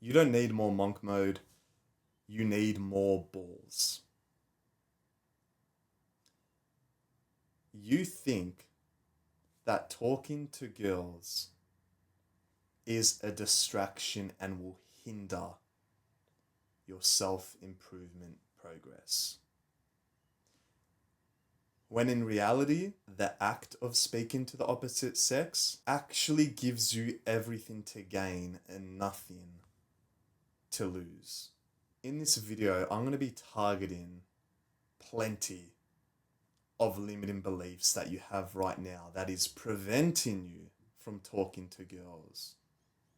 You don't need more monk mode. You need more balls. You think that talking to girls is a distraction and will hinder your self-improvement progress. When in reality, the act of speaking to the opposite sex actually gives you everything to gain and nothing to lose. In this video, I'm going to be targeting plenty of limiting beliefs that you have right now that is preventing you from talking to girls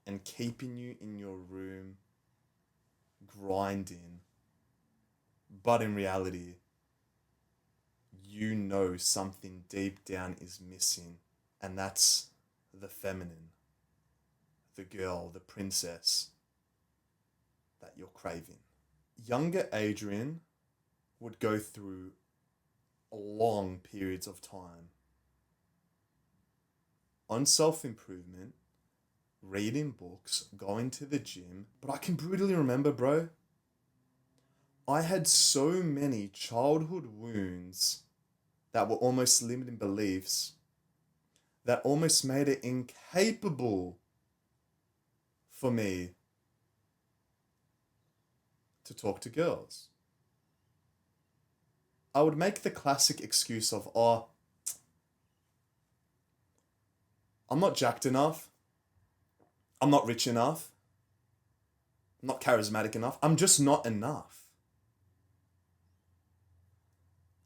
and keeping you in your room grinding. But in reality, you know something deep down is missing, and that's the feminine, the girl, the princess that you're craving. Younger Adrian would go through long periods of time on self-improvement, reading books, going to the gym. But I can brutally remember, bro, I had so many childhood wounds that were almost limiting beliefs that almost made it incapable for me to talk to girls. I would make the classic excuse of, oh, I'm not jacked enough. I'm not rich enough. I'm not charismatic enough. I'm just not enough.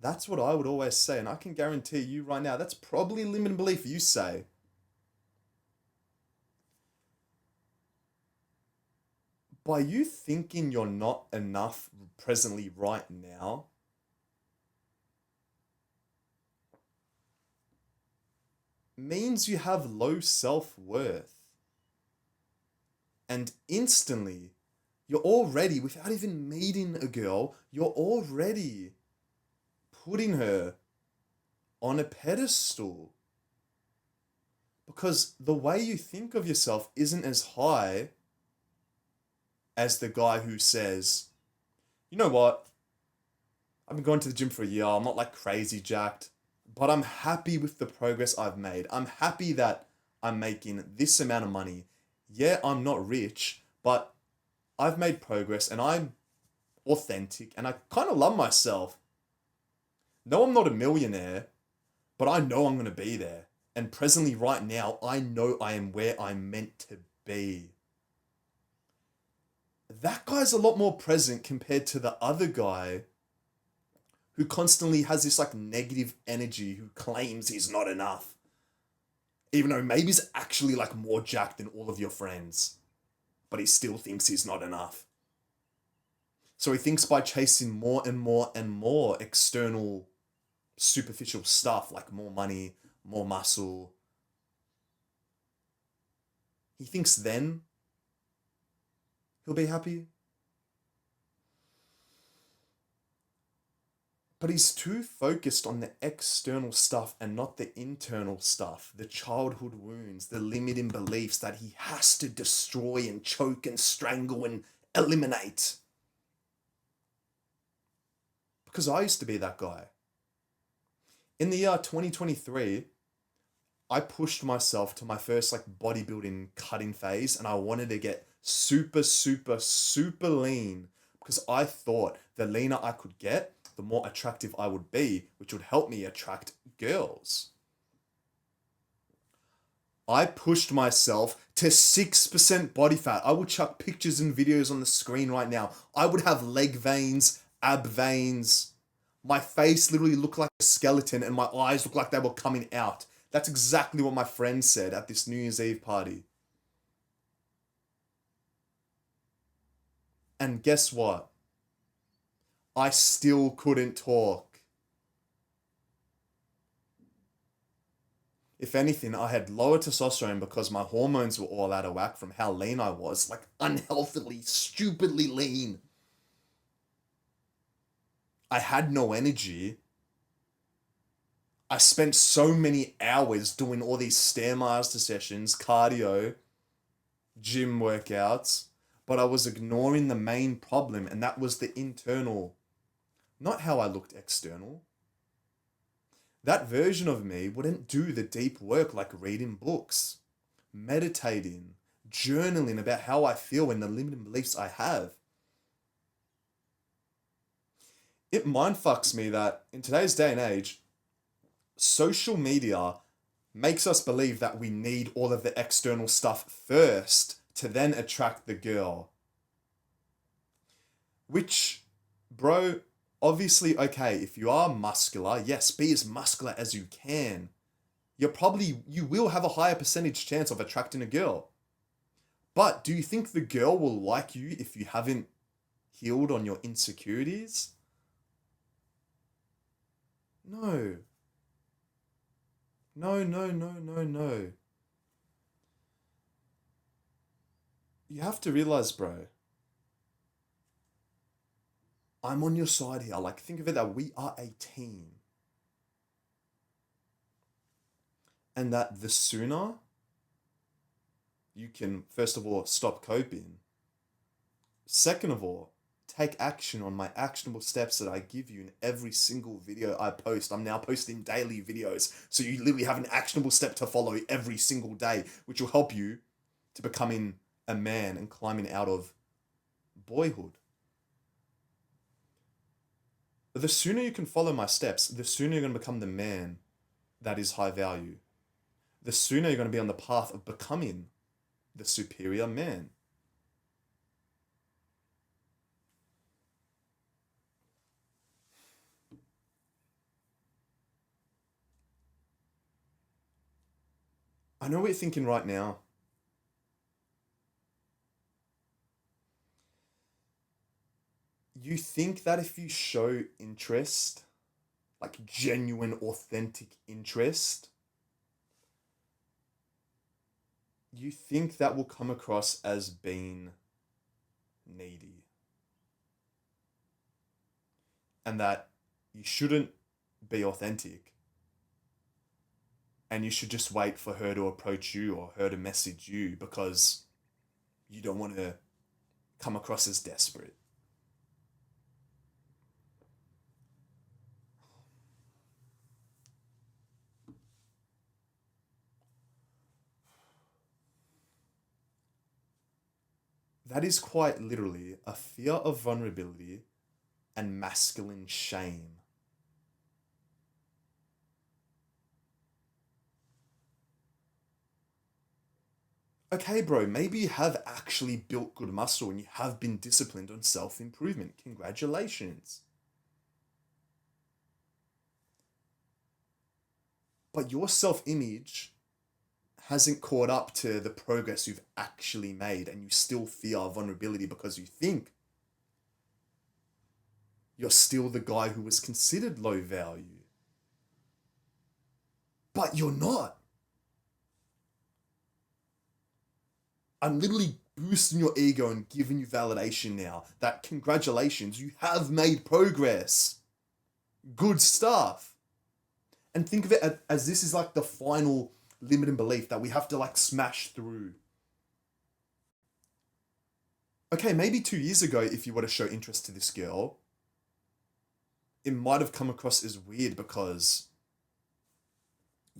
That's what I would always say, and I can guarantee you right now, that's probably a limiting belief you say. By you thinking you're not enough presently right now, means you have low self-worth. And instantly, you're already, without even meeting a girl, you're already putting her on a pedestal. Because the way you think of yourself isn't as high as the guy who says, you know what? I've been going to the gym for a year. I'm not like crazy jacked, but I'm happy with the progress I've made. I'm happy that I'm making this amount of money. Yeah, I'm not rich, but I've made progress and I'm authentic and I kind of love myself. No, I'm not a millionaire, but I know I'm going to be there. And presently, right now, I know I am where I'm meant to be. That guy's a lot more present compared to the other guy who constantly has this like negative energy, who claims he's not enough. Even though maybe he's actually like more jacked than all of your friends, but he still thinks he's not enough. So he thinks by chasing more and more and more external, superficial stuff like more money, more muscle, he thinks then he'll be happy. But he's too focused on the external stuff and not the internal stuff, the childhood wounds, the limiting beliefs that he has to destroy and choke and strangle and eliminate. Because I used to be that guy. In the year 2023, I pushed myself to my first like bodybuilding cutting phase, and I wanted to get super, super, super lean because I thought the leaner I could get, the more attractive I would be, which would help me attract girls. I pushed myself to 6% body fat. I will chuck pictures and videos on the screen right now. I would have leg veins, ab veins. My face literally looked like a skeleton and my eyes looked like they were coming out. That's exactly what my friend said at this New Year's Eve party. And guess what? I still couldn't talk. If anything, I had lower testosterone because my hormones were all out of whack from how lean I was, like unhealthily, stupidly lean. I had no energy. I spent so many hours doing all these Stairmaster sessions, cardio, gym workouts, but I was ignoring the main problem, and that was the internal, not how I looked external. That version of me wouldn't do the deep work like reading books, meditating, journaling about how I feel and the limiting beliefs I have. It mindfucks me that in today's day and age, social media makes us believe that we need all of the external stuff first to then attract the girl. Which, bro, obviously, okay, if you are muscular, yes, be as muscular as you can. You will have a higher percentage chance of attracting a girl. But do you think the girl will like you if you haven't healed on your insecurities? No. No, no, no, no, no. You have to realize, bro, I'm on your side here. Like, think of it that we are a team. And that the sooner you can, first of all, stop coping, second of all, take action on my actionable steps that I give you in every single video I post. I'm now posting daily videos, so you literally have an actionable step to follow every single day, which will help you to becoming a man and climbing out of boyhood. The sooner you can follow my steps, the sooner you're going to become the man that is high value. The sooner you're going to be on the path of becoming the superior man. I know what you're thinking right now. You think that if you show interest, like genuine, authentic interest, you think that will come across as being needy. And that you shouldn't be authentic. And you should just wait for her to approach you or her to message you because you don't want to come across as desperate. That is quite literally a fear of vulnerability and masculine shame. Okay, bro, maybe you have actually built good muscle and you have been disciplined on self improvement. Congratulations. But your self image hasn't caught up to the progress you've actually made, and you still fear vulnerability because you think you're still the guy who was considered low value. But you're not. I'm literally boosting your ego and giving you validation now that congratulations, you have made progress. Good stuff. And think of it as this is like the final limiting belief that we have to like smash through. Okay, maybe 2 years ago, if you were to show interest to this girl, it might have come across as weird because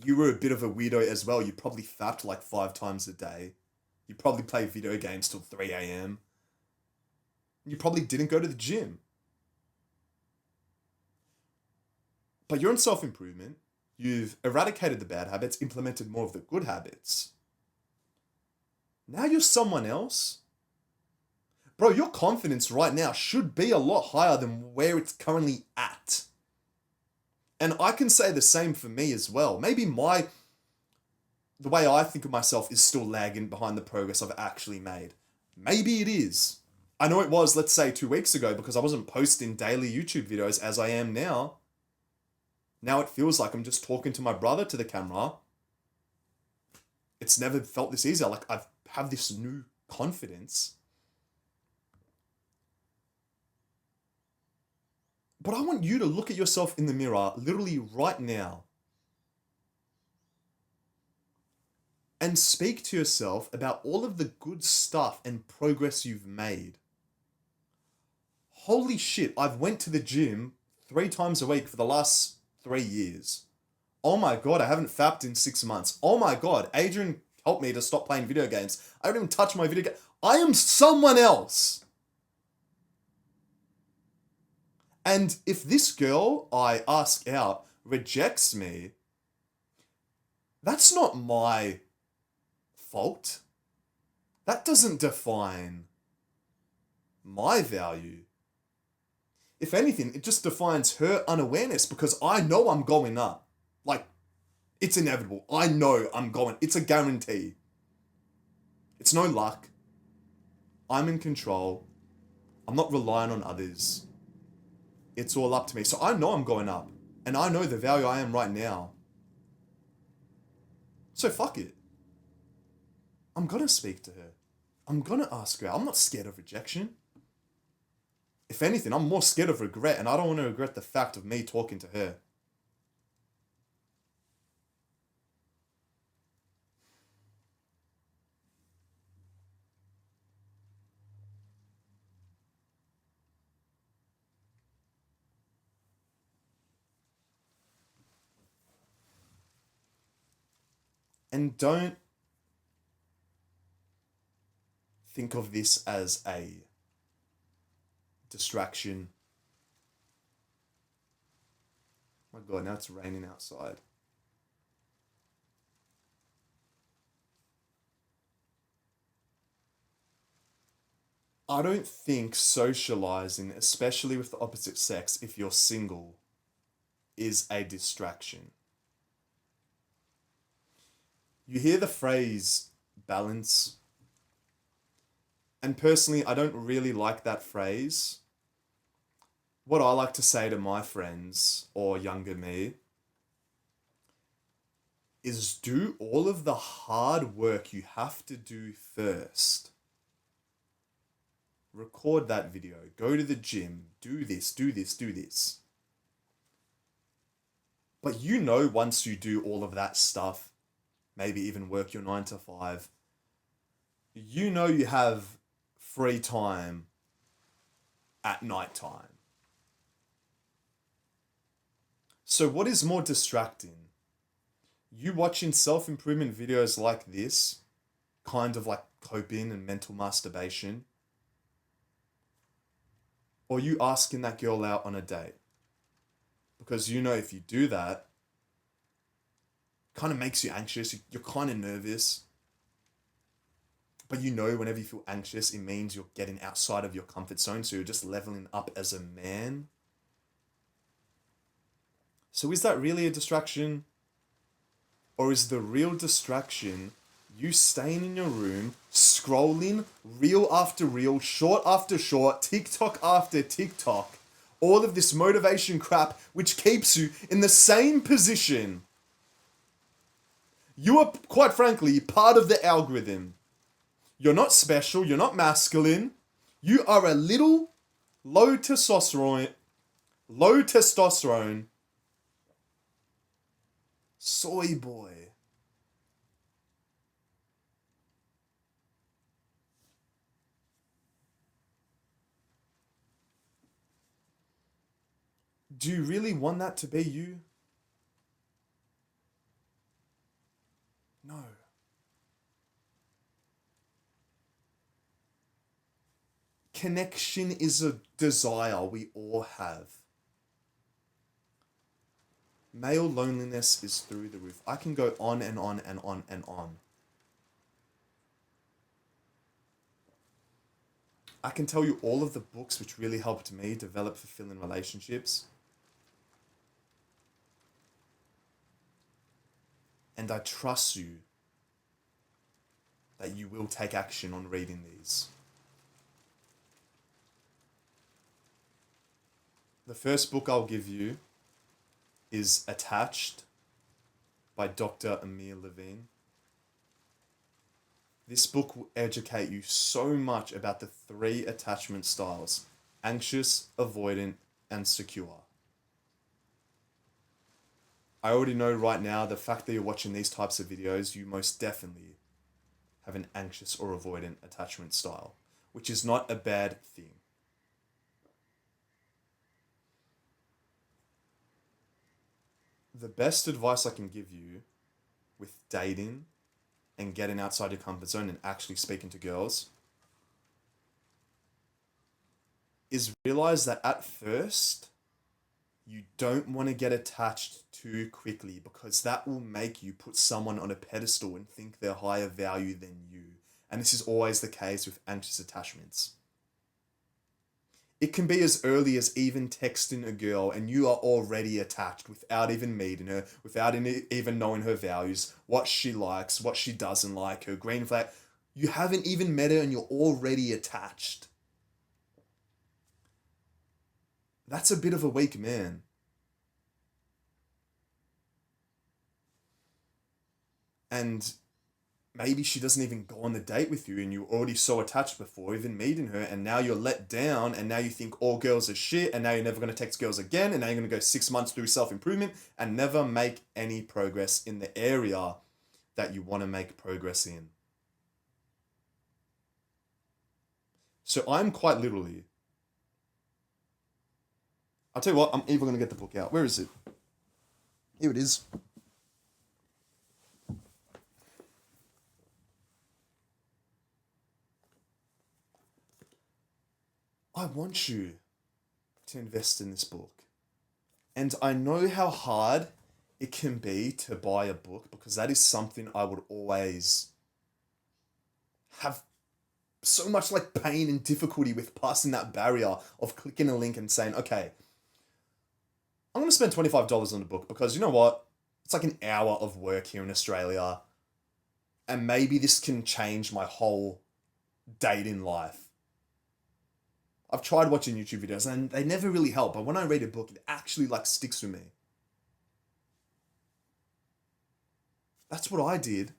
you were a bit of a weirdo as well. You probably fapped like 5 times a day. You probably play video games till 3 a.m. You probably didn't go to the gym. But you're in self improvement. You've eradicated the bad habits, implemented more of the good habits. Now you're someone else. Bro, your confidence right now should be a lot higher than where it's currently at. And I can say the same for me as well. Maybe the way I think of myself is still lagging behind the progress I've actually made. Maybe it is. I know it was, let's say, 2 weeks ago because I wasn't posting daily YouTube videos as I am now. Now it feels like I'm just talking to my brother to the camera. It's never felt this easier. Like I have this new confidence. But I want you to look at yourself in the mirror literally right now. and speak to yourself about all of the good stuff and progress you've made. Holy shit, I've went to the gym 3 times a week for the last 3 years. Oh my god, I haven't fapped in 6 months. Oh my god, Adrian helped me to stop playing video games. I don't even touch my video game. I am someone else. And if this girl I ask out rejects me, that's not my fault. That doesn't define my value. If anything, it just defines her unawareness because I know I'm going up. Like, it's inevitable. I know I'm going. It's a guarantee. It's no luck. I'm in control. I'm not relying on others. It's all up to me. So I know I'm going up. And I know the value I am right now. So fuck it. I'm gonna speak to her. I'm gonna ask her. I'm not scared of rejection. If anything, I'm more scared of regret, and I don't want to regret the fact of me talking to her. And don't think of this as a distraction. My god, now it's raining outside. I don't think socializing, especially with the opposite sex, if you're single, is a distraction. You hear the phrase balance, and personally, I don't really like that phrase. What I like to say to my friends or younger me is do all of the hard work you have to do first. Record that video, go to the gym, do this, do this, do this. But you know, once you do all of that stuff, maybe even work your 9 to 5, you know you have free time at night time. So what is more distracting? You watching self-improvement videos like this, kind of like coping and mental masturbation, or you asking that girl out on a date? Because you know if you do that, it kind of makes you anxious, you're kind of nervous. But you know whenever you feel anxious, it means you're getting outside of your comfort zone, so you're just leveling up as a man. So is that really a distraction? Or is the real distraction you staying in your room, scrolling reel after reel, short after short, TikTok after TikTok, all of this motivation crap which keeps you in the same position? You are, quite frankly, part of the algorithm. You're not special, you're not masculine. You are a little low testosterone soy boy. Do you really want that to be you? No. Connection is a desire we all have. Male loneliness is through the roof. I can go on and on and on and on. I can tell you all of the books which really helped me develop fulfilling relationships. And I trust you that you will take action on reading these. The first book I'll give you is Attached by Dr. Amir Levine. This book will educate you so much about the 3 attachment styles: anxious, avoidant, and secure. I already know right now the fact that you're watching these types of videos, you most definitely have an anxious or avoidant attachment style, which is not a bad thing. The best advice I can give you with dating and getting outside your comfort zone and actually speaking to girls is realize that at first you don't want to get attached too quickly because that will make you put someone on a pedestal and think they're higher value than you. And this is always the case with anxious attachments. It can be as early as even texting a girl and you are already attached without even meeting her, without even knowing her values, what she likes, what she doesn't like, her green flag. You haven't even met her and you're already attached. That's a bit of a weak man. And maybe she doesn't even go on the date with you and you're already so attached before even meeting her, and now you're let down and now you think all girls are shit and now you're never going to text girls again, and now you're going to go 6 months through self-improvement and never make any progress in the area that you want to make progress in. So I'm quite literally, I'll tell you what, I'm even going to get the book out. Where is it? Here it is. I want you to invest in this book. And I know how hard it can be to buy a book because that is something I would always have so much like pain and difficulty with, passing that barrier of clicking a link and saying, okay, I'm going to spend $25 on the book because you know what? It's like an hour of work here in Australia. And maybe this can change my whole dating life. I've tried watching YouTube videos and they never really help, but when I read a book, it actually like sticks with me. That's what I did.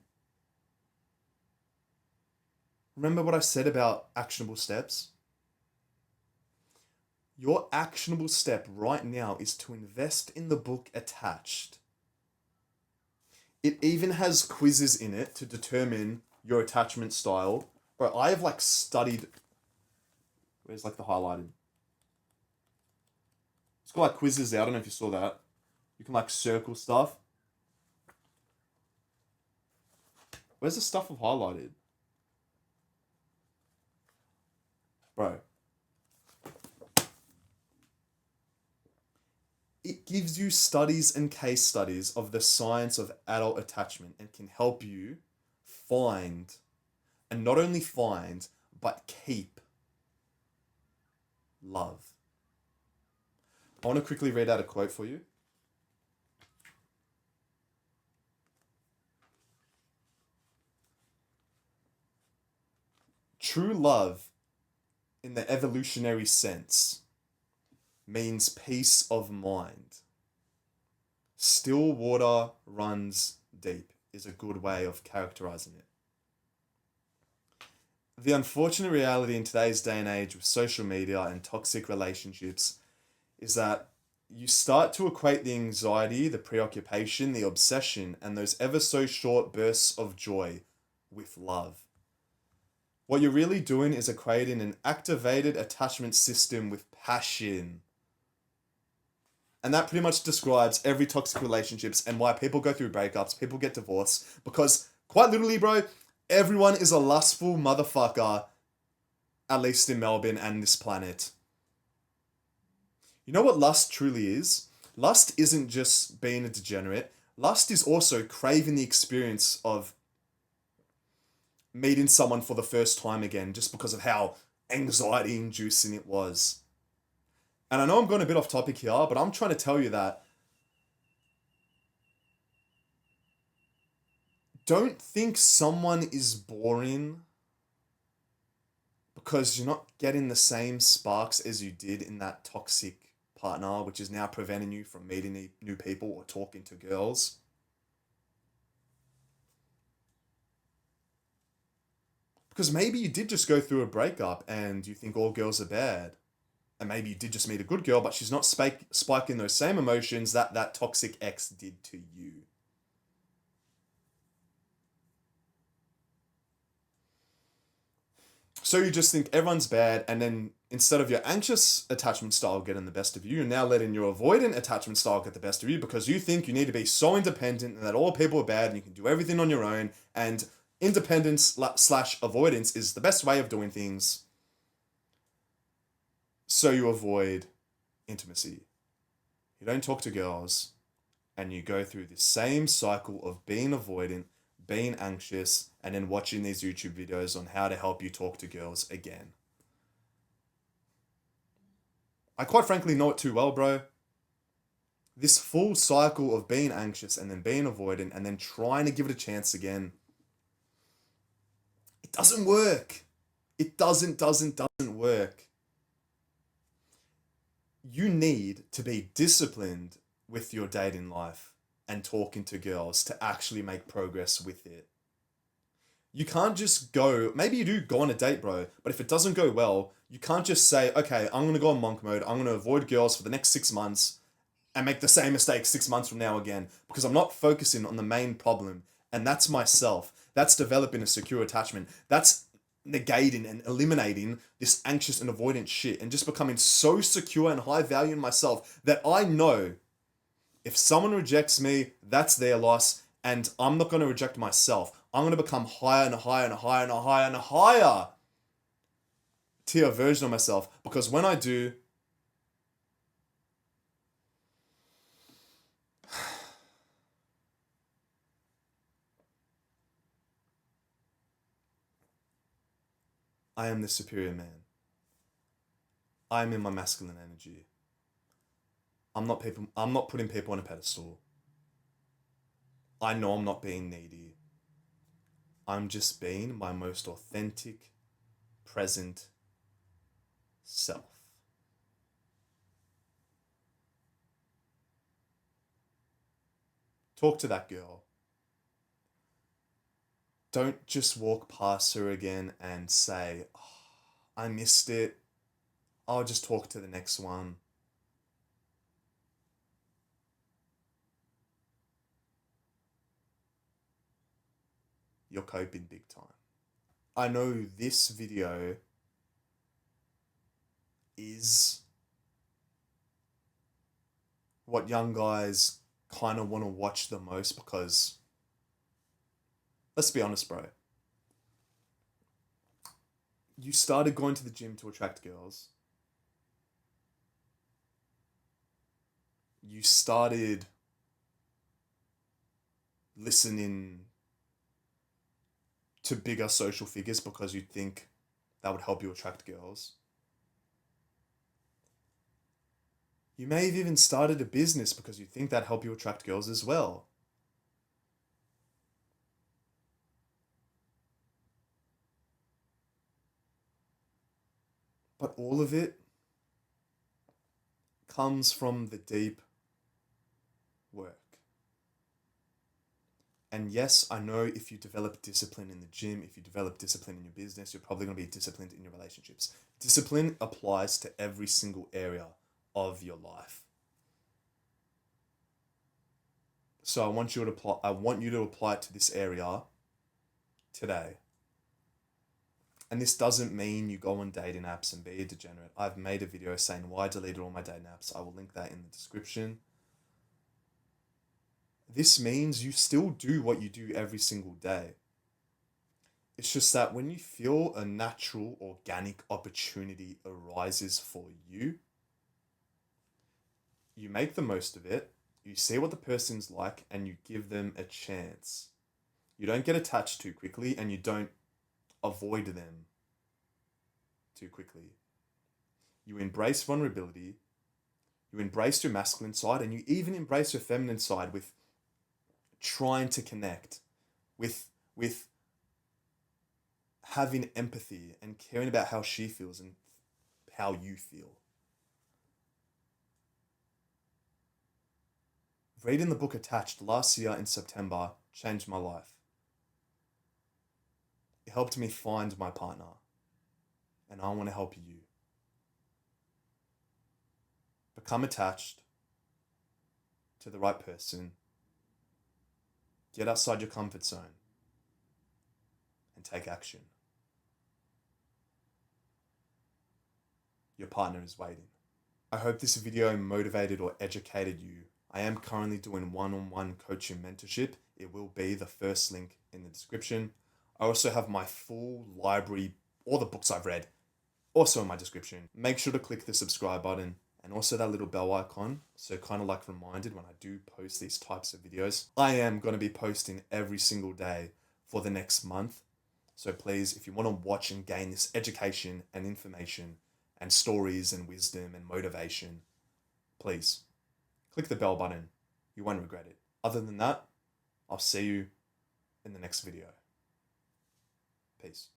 Remember what I said about actionable steps? Your actionable step right now is to invest in the book attached. It even has quizzes in it to determine your attachment style. Bro, I have like studied. Where's like the highlighted? It's got like quizzes there. I don't know if you saw that. You can like circle stuff. Where's the stuff I've highlighted? Bro. It gives you studies and case studies of the science of adult attachment and can help you find, and not only find, but keep love. I want to quickly read out a quote for you. True love, in the evolutionary sense, means peace of mind. Still water runs deep is a good way of characterizing it. The unfortunate reality in today's day and age with social media and toxic relationships is that you start to equate the anxiety, the preoccupation, the obsession, and those ever so short bursts of joy with love. What you're really doing is equating an activated attachment system with passion. And that pretty much describes every toxic relationships and why people go through breakups, people get divorced, because quite literally, bro, everyone is a lustful motherfucker, at least in Melbourne and this planet. You know what lust truly is? Lust isn't just being a degenerate. Lust is also craving the experience of meeting someone for the first time again just because of how anxiety inducing it was. And I know I'm going a bit off topic here, but I'm trying to tell you that don't think someone is boring because you're not getting the same sparks as you did in that toxic partner, which is now preventing you from meeting new people or talking to girls. Because maybe you did just go through a breakup and you think all girls are bad. And maybe you did just meet a good girl, but she's not spiking those same emotions that that toxic ex did to you. So you just think everyone's bad, and then instead of your anxious attachment style getting the best of you, you're now letting your avoidant attachment style get the best of you because you think you need to be so independent and that all people are bad and you can do everything on your own. And independence slash avoidance is the best way of doing things. So you avoid intimacy. You don't talk to girls, and you go through this same cycle of being avoidant, being anxious, and then watching these YouTube videos on how to help you talk to girls again. I quite frankly know it too well, bro. This full cycle of being anxious and then being avoidant and then trying to give it a chance again. It doesn't work. It doesn't work. You need to be disciplined with your dating life and talking to girls to actually make progress with it. You can't just go, maybe you do go on a date, bro, but if it doesn't go well, you can't just say, okay, I'm going to go on monk mode, I'm going to avoid girls for the next 6 months and make the same mistake 6 months from now again, because I'm not focusing on the main problem, and that's myself. That's developing a secure attachment. That's negating and eliminating this anxious and avoidant shit and just becoming so secure and high value in myself that I know if someone rejects me, that's their loss, and I'm not going to reject myself. I'm going to become higher and higher and higher and higher and higher tier version of myself, because when I do, I am the superior man. I am in my masculine energy. I'm not putting people on a pedestal. I know I'm not being needy. I'm just being my most authentic, present self. Talk to that girl. Don't just walk past her again and say, oh, I missed it. I'll just talk to the next one. You're coping big time. I know this video is what young guys kind of want to watch the most because, let's be honest, bro. You started going to the gym to attract girls. You started listening to bigger social figures because you think that would help you attract girls. You may have even started a business because you think that'd help you attract girls as well. But all of it comes from the deep work. And yes, I know if you develop discipline in the gym, if you develop discipline in your business, you're probably going to be disciplined in your relationships. Discipline applies to every single area of your life. So I want you to apply it to this area today. And this doesn't mean you go on dating apps and be a degenerate. I've made a video saying why I deleted all my dating apps. I will link that in the description. This means you still do what you do every single day. It's just that when you feel a natural, organic opportunity arises for you, you make the most of it, you see what the person's like, and you give them a chance. You don't get attached too quickly, and you don't avoid them too quickly. You embrace vulnerability, you embrace your masculine side, and you even embrace your feminine side with trying to connect, with having empathy and caring about how she feels and how you feel. Reading the book Attached last year in September changed my life. It helped me find my partner, and I want to help you. become attached to the right person, get outside your comfort zone, and take action. Your partner is waiting. I hope this video motivated or educated you. I am currently doing one-on-one coaching mentorship. It will be the first link in the description. I also have my full library, all the books I've read, also in my description. Make sure to click the subscribe button and also that little bell icon, so kind of like reminded when I do post these types of videos. I am going to be posting every single day for the next month. So please, if you want to watch and gain this education and information and stories and wisdom and motivation, please click the bell button. You won't regret it. Other than that, I'll see you in the next video. Peace.